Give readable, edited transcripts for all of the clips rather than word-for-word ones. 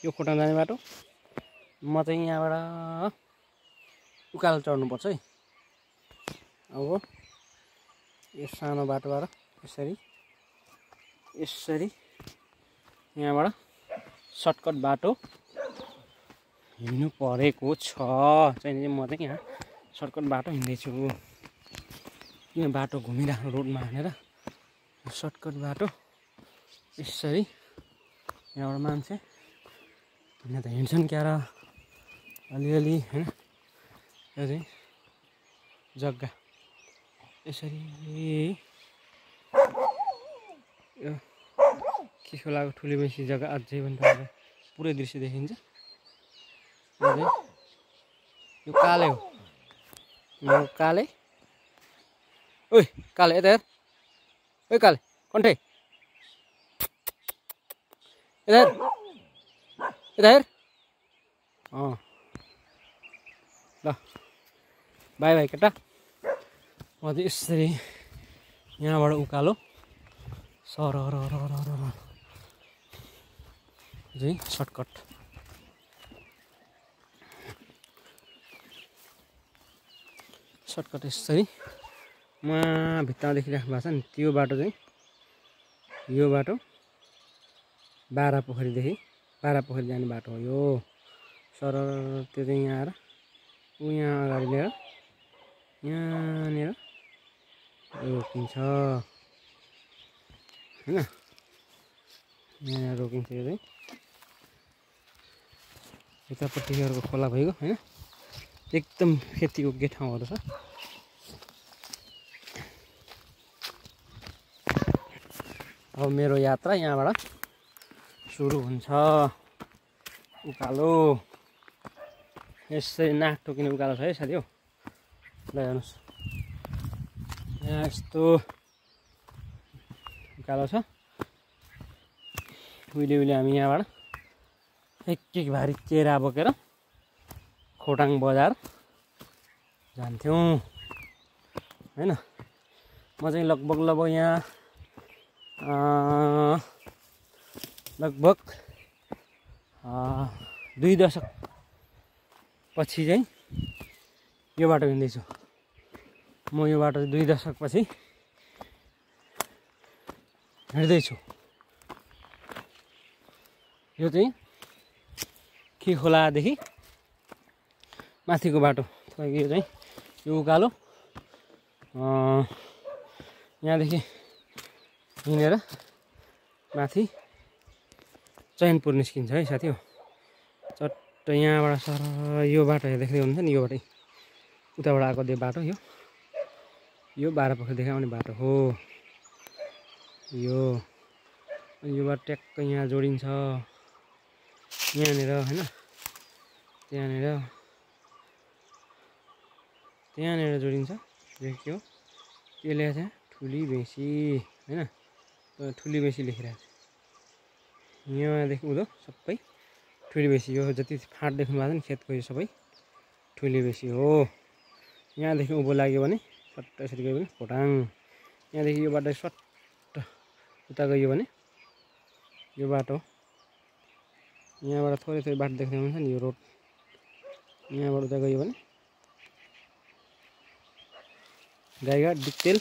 यो खोटाङ जाने बाटो। म चाहिँ यहाँबाट उकालो चढ्नुपर्छ है। अब यो सानो बाटोबाट यसरी यहाँबाट सर्टकट बाटो हिँड्नु परेको छ। चाहिँ म चाहिँ यहाँ सर्टकट बाटो हिँड्दैछु। यहाँ बाटो घुमिराख्नु रोडमा हानेर सर्टकट बाटो यसरी यहाँबाट मान्छे हिँड्न त हिँड्छन् क्या र अलिअलि हैन। यो चाहिँ जग्गा यसरी यो के खोलाको ठुलो बेसी जग्गा अझै पनि तपाईँलाई पुरै दृश्य देखिन्छ। यो काले हो। यो काले ओइ काले यता हेर। ओइ काले कन्ठे यता हेर हेर। ल बाई बाई केटा। म चाहिँ यसरी यहाँबाट उकालो चाहिँ सर्टकट यसरी म भित्तामा देखिराख्नु भएको छ नि त्यो बाटो चाहिँ यो बाटो बाह्रपोखरीदेखि बाह्रपोखरी जाने बाटो हो यो। सर त्यो चाहिँ यहाँ आएर यहाँ अगाडि लिएर यहाँनिर रोकिन्छ हैन। यहाँ रोकिन्छ यो चाहिँ यतापट्टिको खोला भइगयो हैन। एकदम खेतीको के ठाउँहरू छ। अब मेरो यात्रा यहाँबाट सुरु हुन्छ उकालो। यसरी नाक टोकिने उकालो छ है साथी हो। ल हेर्नुहोस् यहाँ यस्तो उकालो छ। उहिले हामी यहाँबाट एक भारी केरा बोकेर खोटाङ बजार जान्थ्यौँ हैन। म चाहिँ लगभग यहाँ लगभग 2 दशक पछि चाहिँ यो बाटो हिँड्दैछु। म यो बाटो 2 दशक पछि हिँड्दैछु। यो चाहिँ के खोलादेखि माथिको बाटो तपाईँको यो चाहिँ यो उकालो यहाँदेखि हिँडेर माथि चैनपुर निस्किन्छ है साथी हो। चट्ट यहाँबाट सर यो बाटो देख्दै हुनुहुन्छ नि। यो बाटो उताबाट आएको त्यो बाटो यो बाह्रपोखरीदेखि आउने बाटो हो यो बाटो ट्याक्क यहाँ जोडिन्छ यहाँनिर हैन। त्यहाँनिर जोडिन्छ। के हो के लेखेको छ ठुली बेसी हैन। ठुली बेसी लेखिरहेको छ यहाँदेखि उँधो सबै ठुली बेसी हो। जति फाँट देख्नु भएको छ नि खेतको यो सबै ठुली बेसी हो। यहाँदेखि उँभो लाग्यो भने सट्ट यसरी गयो भने खोटाङ। यहाँदेखि यो बाटो सट्ट उता गयो भने यो बाटो यहाँबाट थोरै बाटो देख्दै हुन्छ नि। यो रोड यहाँबाट उता गयो भने गाईघाट डिक्टेल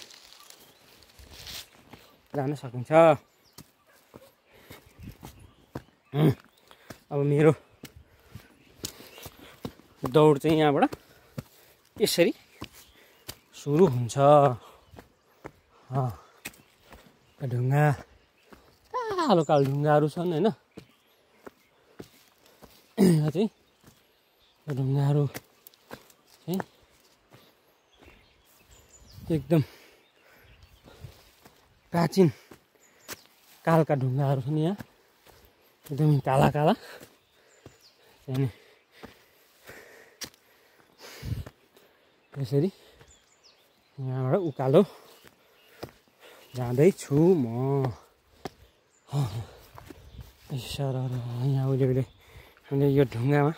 जान सकिन्छ। अब मेरो दौड चाहिँ यहाँबाट यसरी सुरु हुन्छ। ढुङ्गा कालो कालो ढुङ्गाहरू छन् हैन। यहाँ चाहिँ ढुङ्गाहरू चाहिँ एकदम प्राचीन कालका ढुङ्गाहरू छन् यहाँ एकदमै काला काला। अनि यसरी यहाँबाट उकालो जाँदैछु म। यहाँ उहिले हामीले यो ढुङ्गामा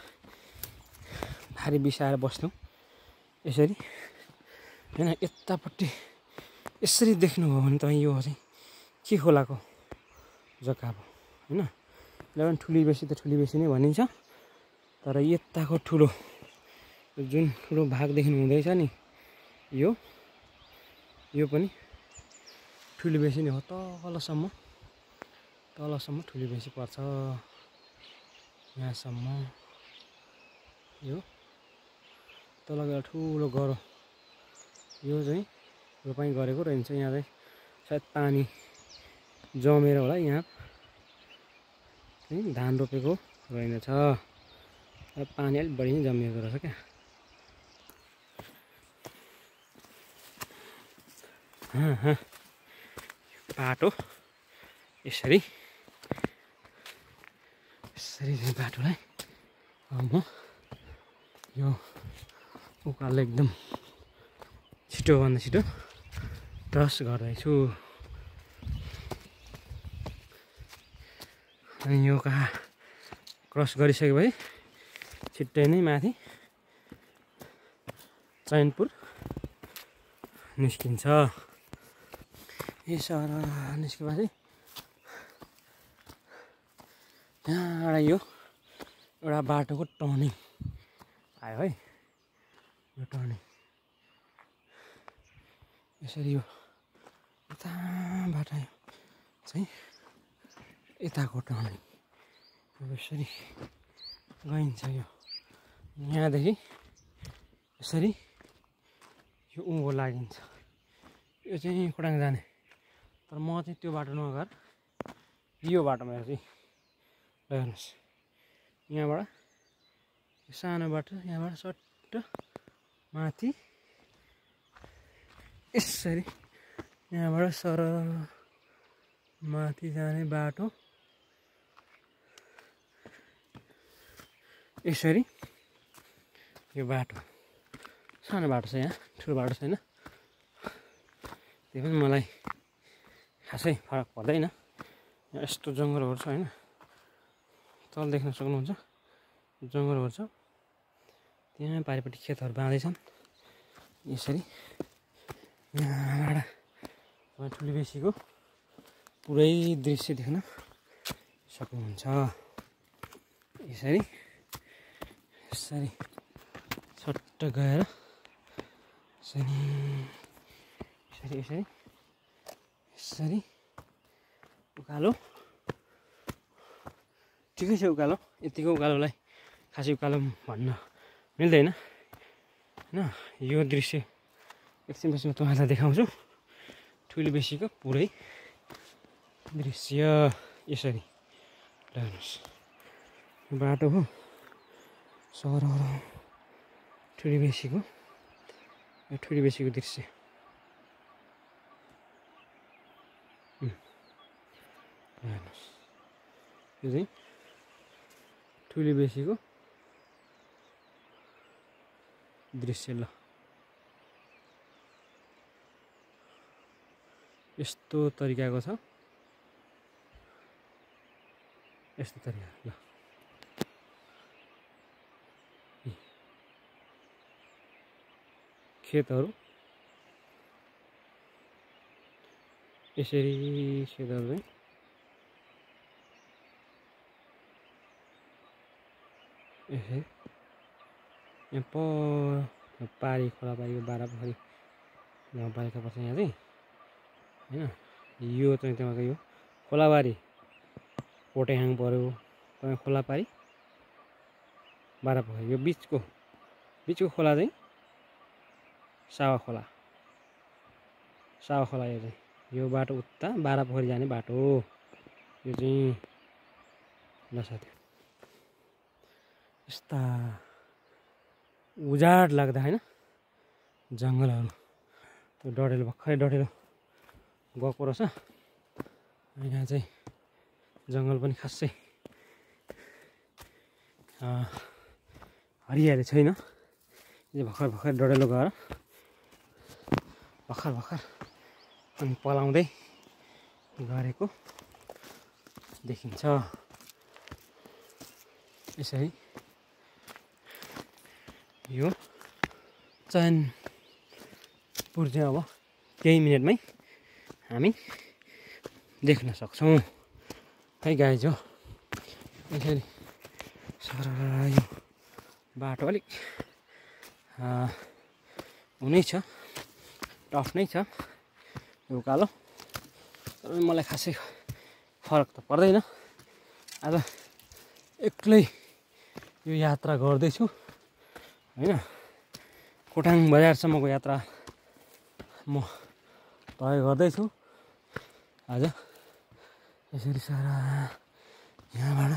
भारी बिसाएर बस्थ्यौँ यसरी हैन। यतापट्टि यसरी देख्नुभयो भने तपाईँ यो चाहिँ के खोलाको जग्गा हो हैन। यसलाई पनि ठुली बेसी त ठुली बेसी नै भनिन्छ। तर यताको ठुलो जुन ठुलो भाग देख्नु हुँदैछ नि, यो पनि ठुली बेसी नै हो। तलसम्म ठुली बेसी पर्छ, यहाँसम्म। यो तल गएर ठुलो गह्रो, यो चाहिँ रोपाइँ गरेको रहन्छ। यहाँ चाहिँ सायद पानी जमेर होला, यहाँ चाहिँ धान रोपेको रहेनछ। पानी अलिक बढी नै जमिएको रहेछ क्या। बाटो यसरी बाटोलाई म यो उकालो एकदम छिटोभन्दा छिटो क्रस गर्दैछु। अनि यो कहाँ क्रस गरिसकेपछि छिट्टै नै माथि चैनपुर निस्किन्छ। यसो निस्केपछि यहाँबाट यो एउटा बाटोको टर्निङ आयो है। यो टर्निङ यसरी यो यताबाट आयो चाहिँ यताको टर्निङ यसरी गइन्छ। यो यहाँदेखि यसरी यो उँभो लागिन्छ। यो चाहिँ खोटाङ जाने, तर म चाहिँ त्यो बाटो नगएर यो बाटोमा चाहिँ हेर्नुहोस्, यहाँबाट सानो बाटो, यहाँबाट सट्ट माथि यसरी यहाँबाट सरल माथि जाने बाटो यसरी। यो बाटो सानो बाटो छ, यहाँ ठुलो बाटो छैन। त्यही पनि मलाई खासै फरक पर्दैन। यहाँ यस्तो जङ्गलहरू छ होइन, तल देख्न सक्नुहुन्छ जङ्गलहरू छ। त्यहाँ पारिपट्टि खेतहरू बाँधेछन्। यसरी यहाँबाट ठुली बेसीको पुरै दृश्य देख्न सक्नुहुन्छ। यसरी सट्ट गएर यसरी उकालो ठिकै छ। उकालो यतिको उकालोलाई खासै उकालो भन्न मिल्दैन होइन। यो दृश्य एकछिनपछि म तपाईँलाई देखाउँछु, ठुली बेसीको पुरै दृश्य। यसरी हेर्नुहोस्, बाटो हो सर ठुली बेसीको दृश्य। हेर्नुहोस्, यो चाहिँ ठुली बेसीको दृश्य। ल यस्तो तरिकाको छ, यस्तो तरिका। ल खेतहरू यसरी, खेतहरू चाहिँ यसरी यहाँ पारी खोलापारीको बाह्रपोखरी गाउँपालिका पर्छ यहाँ चाहिँ होइन। यो चाहिँ तपाईँको यो खोलाबारी पोटेहाङ पऱ्यो, तपाईँ खोलापारी बाह्रपोखरी। यो बिचको खोला चाहिँ सावा खोला। यो चाहिँ यो बाटो उता बाह्रपोखरी जाने बाटो हो। यो चाहिँ ल साथी, यस्ता उजाड लाग्दा होइन जङ्गलहरू। त्यो डढेलो भर्खरै डढेलो गएको रहेछ। यहाँ चाहिँ जङ्गल पनि खासै हरियाली छैन। यो भर्खर डढेलो गएर भर्खर अनि पलाउँदै गरेको देखिन्छ। यसरी यो चैनपुर चाहिँ अब केही मिनटमै हामी देख्न सक्छौँ है गाइज। हो यसरी सरर यो बाटो अलिक हुनै छ, टफ नै छ यो उकालो। तर मलाई खासै फरक त पर्दैन। आज एक्लै यो यात्रा गर्दैछु हैन। खोटाङ बजारसम्मको यात्रा म तय गर्दैछु आज। यसरी सारा यहाँबाट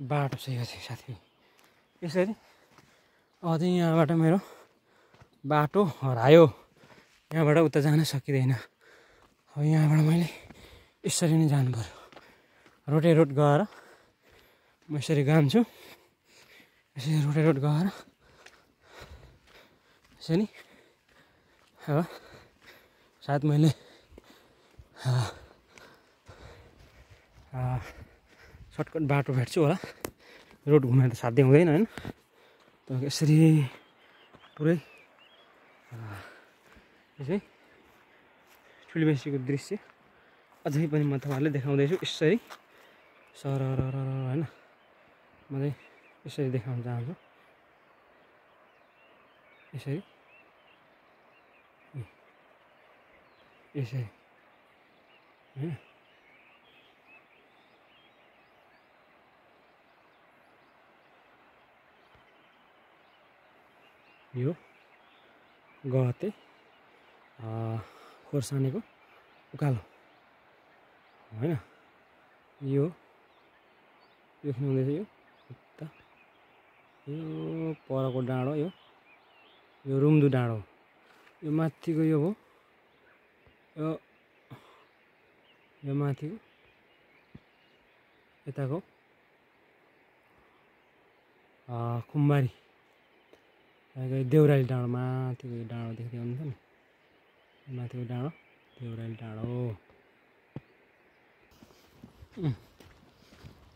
बाटो सही छ साथी। यसरी अझै यहाँबाट मेरो बाटो हरायो, यहाँबाट उता जान सकिँदैन। अब यहाँबाट मैले यसरी नै जानु पर्यो, रोटेरोट गएर म यसरी जान्छु। यसरी रोटेरोट गएर यसरी अब सायद मैले सर्टकट बाटो भेट्छु होला। रोड घुमेर त साध्य हुँदैन हैन। त यसरी पुरै यसै ठुलीबेसीको दृश्य अझै पनि म तपाईँहरूलाई देखाउँदैछु। यसरी सरर हैन, म चाहिँ यसरी देखाउन चाहन्छु। यसरी यसरी हैन। यो गहते खोर्सानीको उकालो हैन। यो देख्नुहुँदैछ, यो उता यो परको डाँडो, यो रुम्दु डाँडो। यो माथिको यो हो, यो माथिको यताको खुम्बारी देउराली डाँडो। माथिको यो डाँडो देख्दै हुनुहुन्छ नि, माथिको डाँडो देउराली डाँडो।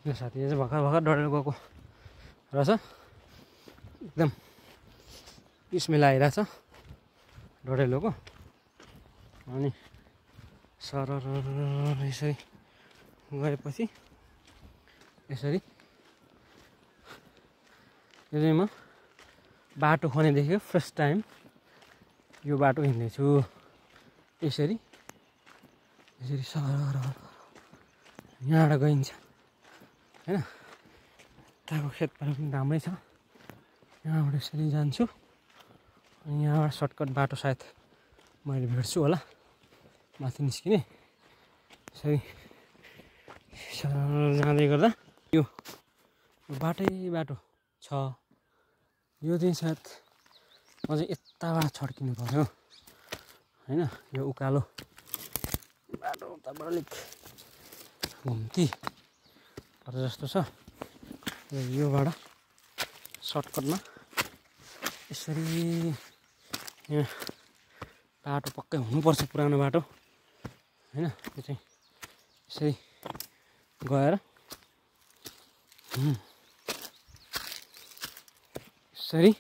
यो साथी चाहिँ भर्खर डढेर गएको रहेछ। एकदम स्मेल आइरहेछ डढेलोको। अनि सरर यसरी गएपछि यसरी यो चाहिँ म बाटो खनेदेखि फर्स्ट टाइम यो बाटो हिँड्दैछु। यसरी यसरी सरर यहाँबाट गइन्छ हैन। यताको खेतपाती पनि राम्रै छ। यहाँबाट यसरी जान्छु अनि यहाँबाट सर्टकट बाटो सायद मैले भेट्छु होला माथि निस्किने। यसरी सरर जाँदै गर्दा यो बाटो छ। यो चाहिँ सायद म चाहिँ यताबाट छड्किनु पर्यो हैन। यो उकालो बाटो उताबाट अलिक घुम्ती जस्तो छ। योबाट सर्टकटमा यसरी यहाँ बाटो पक्कै हुनुपर्छ, पुरानो बाटो हैन। यो चाहिँ यसरी गएर यसरी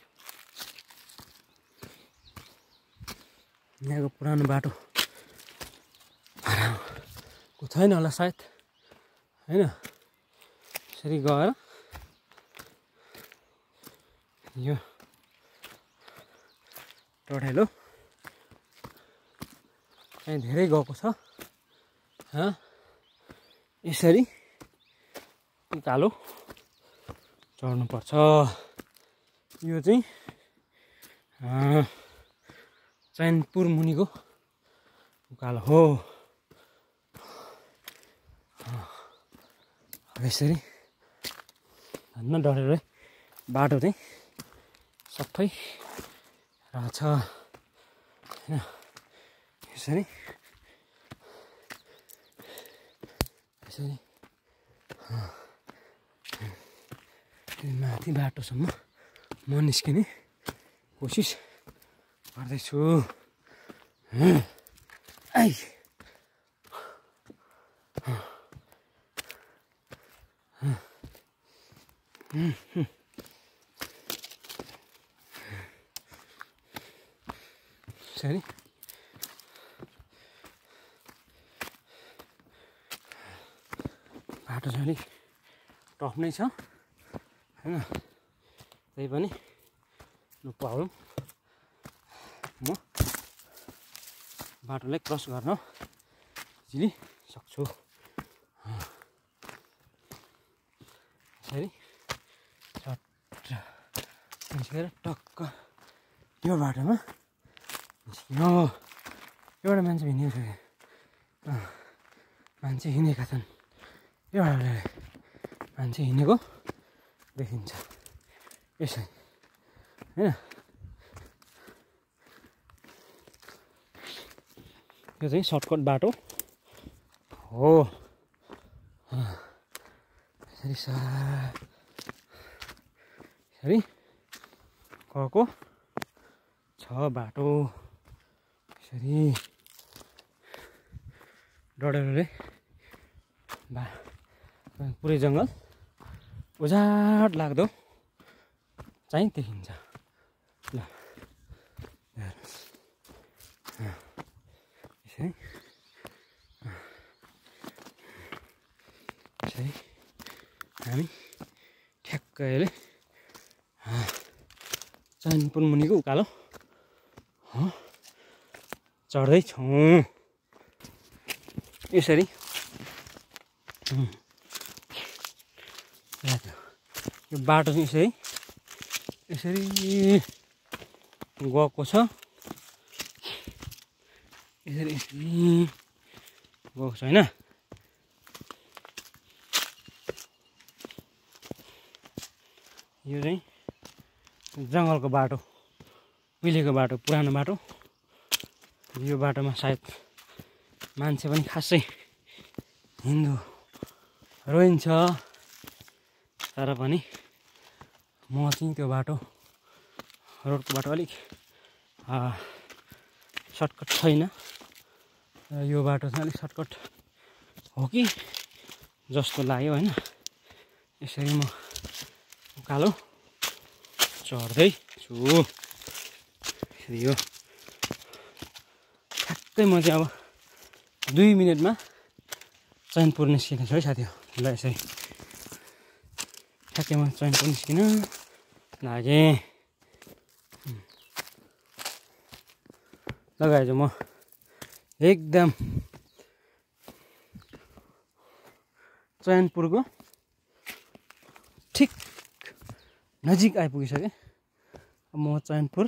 यहाँको पुरानो बाटो हराएको छैन होला सायद हैन। यसरी गएर यो डढेलो चाहिँ धेरै गएको छ। यसरी उकालो चढ्नुपर्छ। यो चाहिँ चैनपुर मुनिको उकालो हो। यसरी धन्न डढेरै बाटो चाहिँ सबै रहेछ हैन। यसरी माथि बाटोसम्म म निस्किने कोसिस गर्दैछु। आई सरी बाटो बाटो चाहिँ अलिक टफ नै छ हैन, त्यही पनि नो प्रब्लम, म बाटोलाई क्रस गर्न इजिली सक्छु। यसरी चट्ट निस्केर टक्क यो बाटोमा निस्कियो। एउटा मान्छे हिँडेको छ, मान्छे हिँडेका छन्, यो बाटोले मान्छे हिँडेको देखिन्छ यसरी हैन। यो चाहिँ सर्टकट बाटो हो। यसरी यसरी गएको छ बाटो। यसरी डडेलोले पुरै जङ्गल उजाड लाग्दो चाहिँ देखिन्छ। ल यसरी यसरी हामी ठ्याक्क अहिले चैनपुर मुनिको उकालो चढ्दैछौँ। यसरी यो बाटो चाहिँ यसरी यसरी गएको छ, यसरी यसरी गएको छ हैन। यो चाहिँ जङ्गलको बाटो, उहिलेको बाटो, पुरानो बाटो। यो बाटोमा सायद मान्छे पनि खासै हिँड्दो रोइन्छ, तर पनि म चाहिँ त्यो बाटो, रोडको बाटो अलिक सर्टकट छैन, र यो बाटो चाहिँ अलिक सर्टकट हो कि जस्तो लाग्यो हैन। यसरी म उकालो चढ्दैछु। यो ठ्याक्कै म चाहिँ अब 2 मिनटमा चैनपुर निस्किने छु है साथीहरू। ल यसरी ठ्याक्कै म चैनपुर निस्किन लागेँ। लगाएछु म एकदम चैनपुरको ठिक नजिक आइपुगिसकेँ। म चैनपुर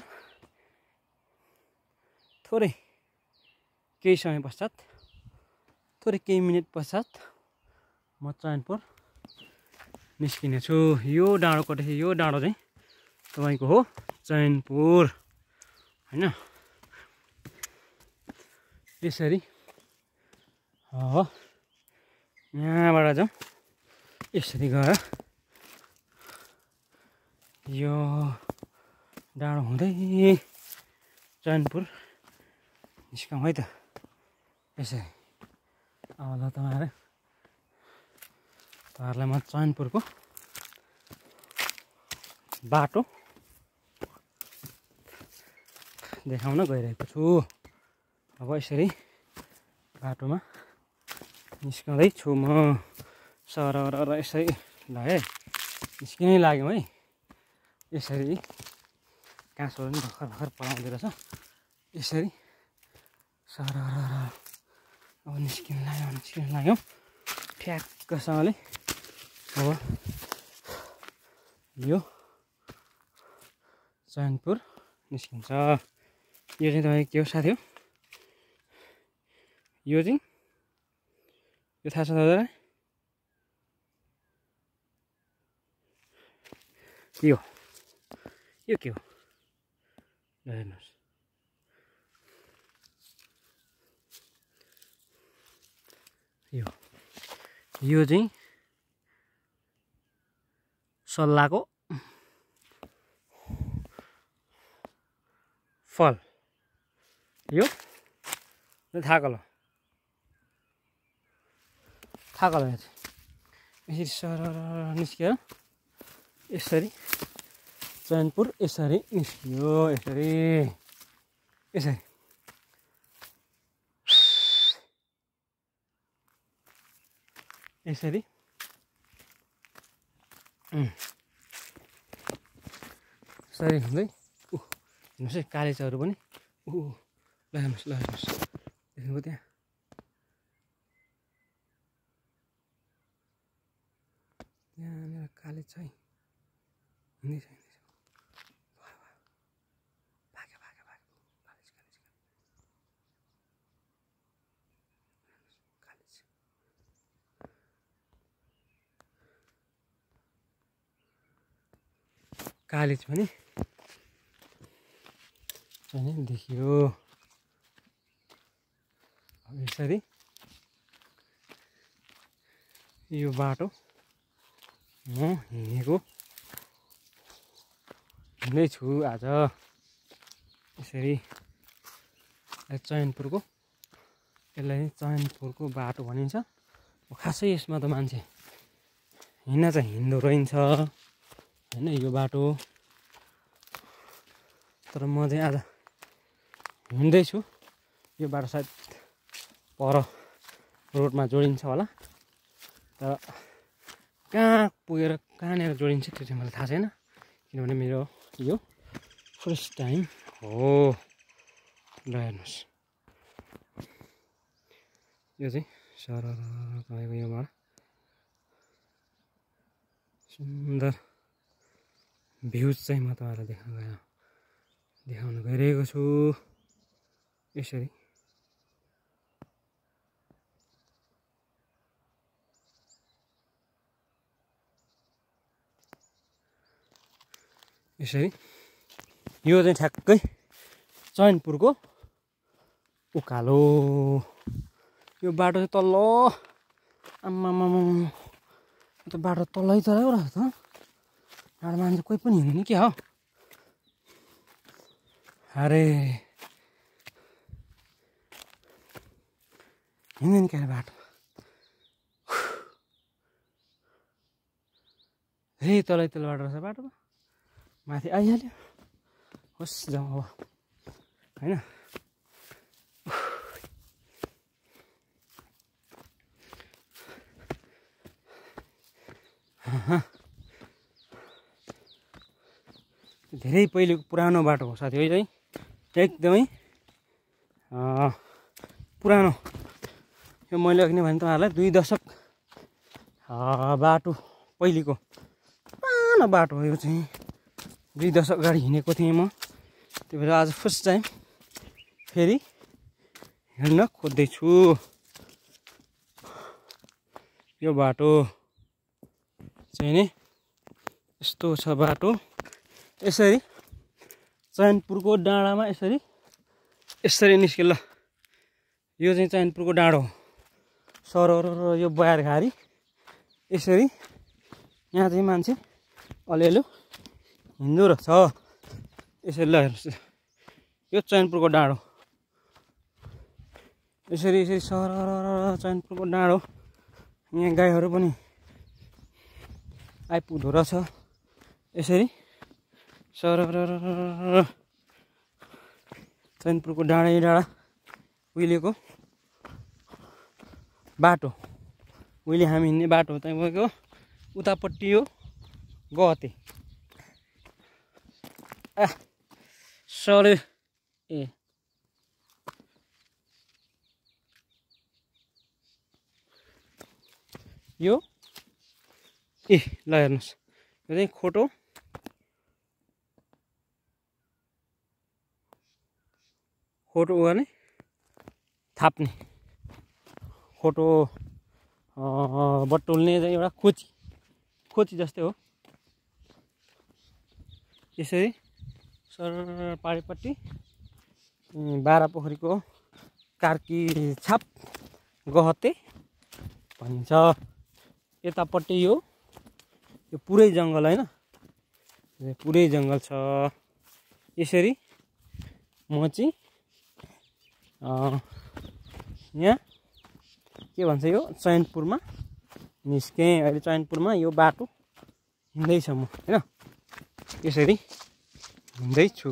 थोरै केही समय पश्चात, थोरै केही मिनट पश्चात म चैनपुर निस्किने छु। यो डाँडोकोदेखि यो डाँडो चाहिँ तपाईँको हो चैनपुर हैन। यसरी यहाँबाट जाउँ, यसरी गएर यो डाँडो हुँदै चैनपुर निस्कौँ है त। यसरी अब ल तपाईँहरूलाई म चैनपुरको बाटो देखाउन गइरहेको छु। अब यसरी बाटोमा निस्कँदैछु म। सरर यसरी लाग्यो, निस्किनै लाग्यौँ है। यसरी घाँसहरू पनि भर्खर भर्खर पलाउँदो रहेछ। यसरी सरर अब निस्किन लाग्यौँ ठ्याक्कसँगले। अब यो चैनपुर निस्किन्छ। यो चाहिँ तपाईँको के हो साथी हो, यो चाहिँ यो थाहा छ तपाईँलाई, यो के हो हेर्नुहोस्। यो चाहिँ सल्लाहको फल, यो थाकल यसरी सरर निस्कियो। यसरी चैनपुर यसरी निस्कियो, यसरी यसरी यसरी सरी हुँदै हेर्नुहोस् है कालेचहरू पनि ल हेर्नुहोस् देख्नुभयो त्यहाँ त्यहाँनिर कालेज छ है हिँड्दैछ कालेज पनि देखियो यसरी यो बाटो म हिँड्दैछु आज यसरी चयनपुरको यसलाई चयनपुरको बाटो भनिन्छ खासै यसमा त मान्छे हिँड्न चाहिँ हिँड्दो रहेछ हैन यो बाटो तर म चाहिँ आज हिँड्दैछु यो बाटो सायद पर रोडमा जोडिन्छ होला तर कहाँ पुगेर कहाँनिर जोडिन्छ त्यो चाहिँ मलाई थाहा छैन किनभने मेरो यो फर्स्ट टाइम हो ल हेर्नुहोस् यो चाहिँ सरर गएको योबाट सुन्दर भ्यूज चाहिँ म तपाईँहरूलाई देखाउन गइरहेको छु यसरी यो चाहिँ ठ्याक्कै चयनपुरको उकालो यो बाटो चाहिँ तल्ल आम्मामामा त्यो बाटो तल्लै चलायो र त मान्छे कोही पनि हिँड्नु क्या हो अरे हिँड्दैन क्या बाटो धेरै तलै बाटो रहेछ बाटोमा माथि आइहाल्यो होस् जाउँ अब होइन धेरै पहिलेको पुरानो बाटो हो साथी है एकदमै पुरानो यो मैले अघि नै भने तपाईँहरूलाई 2 दशक बाटो पहिलेको पुरानो बाटो हो यो चाहिँ 2 दशक अगाडि हिँडेको थिएँ म त्यही भएर आज फर्स्ट टाइम फेरि हिँड्न खोज्दैछु यो बाटो चाहिँ नि यस्तो छ बाटो यसरी चयनपुरको डाँडामा यसरी निस्क्यो ल यो चाहिँ चयनपुरको डाँडो सरर यो बयारघारी यसरी यहाँ चाहिँ मान्छे अलिअलि हिँड्दो रहेछ यसरी ल हेर्नुहोस् यो चयनपुरको डाँडो यसरी सरर चयनपुरको डाँडो यहाँ गाईहरू पनि आइपुग्दो रहेछ यसरी सरर चयनपुरको डाँडा उहिलेको बाटो उहिले हामी हिँड्ने बाटो तपाईँको उतापट्टि यो गहते सरे यो ल हेर्नुहोस् यो चाहिँ खोटो गर्ने थाप्ने खोटो बटुल्ने चाहिँ एउटा खोची जस्तै हो यसरी सर पारिपट्टि 12 पोखरीको कार्की छाप गहते भनिन्छ यतापट्टि यो पुरै जङ्गल हैन पुरै जङ्गल छ यसरी म चाहिँ यहाँ के भन्छ यो चयनपुरमा निस्केँ अहिले चयनपुरमा यो बाटो हिँड्दैछ म हैन यसरी हिँड्दैछु